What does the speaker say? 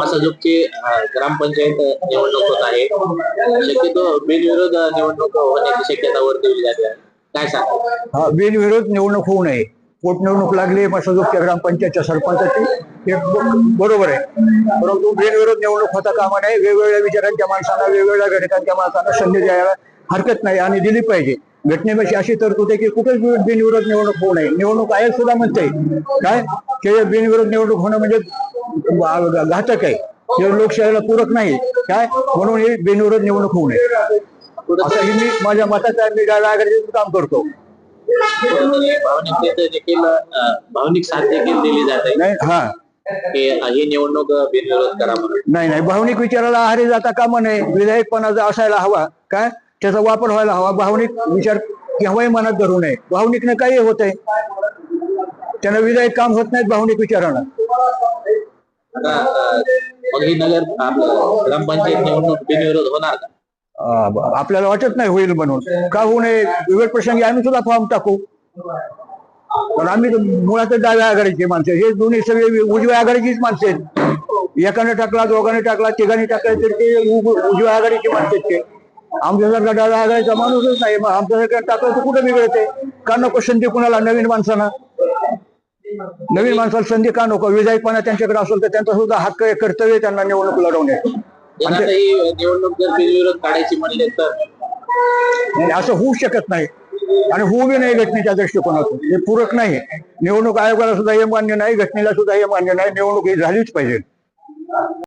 मसाजोगची ग्रामपंचायत निवडणूक होत आहे. शक्यतो बिनविरोध निवडणूक होण्याची शक्यता वर्तवली जाते आहे. काय सांगा? हा, बिनविरोध निवडणूक होऊ नये. पोटनिवडणूक लागली मसाजोगच्या ग्रामपंचायतच्या सरपंचाची, हे बरोबर आहे. परंतु बिनविरोध निवडणूक होता कामा नये. वेगवेगळ्या विचारांच्या माणसांना, वेगवेगळ्या घटकांच्या माणसांना संधी द्यायला हरकत नाही आणि दिली पाहिजे. घटनेपाशी अशी तरतूद आहे की कुठेच बिनविरोध निवडणूक होऊ नये. निवडणूक आयोग सुद्धा म्हणते काय की बिनविरोध निवडणूक होणं म्हणजे घातक आहे, हे लोकशाहीला पूरक नाही. काय म्हणून ही बिनविरोध निवडणूक होऊ नये असं मी माझ्या मताचा मी काम करतो. भावनिक साथ देखील दिली जाते नाही, हा, ही निवडणूक बिनविरोध करा म्हणून. नाही, भावनिक विचाराला आहारी जाता कामा नये. विधायकपणा असायला हवा, काय त्याचा वापर व्हायला हवा. भावनिक विचार केव्हाही मनात धरू नये. भावनिकने काही होत आहे, त्यांना विधायक काम होत नाहीत भावनिक विचारानं. मग ही नगर ग्रामपंचायत निवडणूक बिनविरोध होणार का? आपल्याला वाटत नाही होईल म्हणून. का होऊ नये? विविध प्रसंगी आम्ही सुद्धा फॉर्म टाकू. पण आम्ही मुळात डाव्या आघाडीची माणसं, हे दोन्ही सगळे उजव्या आघाडीचीच माणसं आहेत. एकाने टाकला, दोघांनी टाकला, तिघांनी टाकला तर ते उजव्या आघाडीची माणसं आहेत. ते आमच्यासारखा डाव्या आघाडीचा माणूसच नाही. मग आमच्यासारखा टाकलं तर कुठं बिघडते? का नको संधी कुणाला? नवीन माणसांना, नवीन माणसाला संधी का नको? विधायकपणा त्यांच्याकडे असेल तर त्यांचा सुद्धा हक्क, कर्तव्य त्यांना निवडणूक लढवण्यात. निवडणूक जर बिनविरोध काढायची म्हणले तर असं होऊ शकत नाही आणि होऊ बी नाही. घटनेच्या दृष्टिकोनातून हे पूरक नाही. निवडणूक आयोगाला सुद्धा हे मान्य नाही, घटनेला सुद्धा हे मान्य नाही. निवडणूक ही झालीच पाहिजे.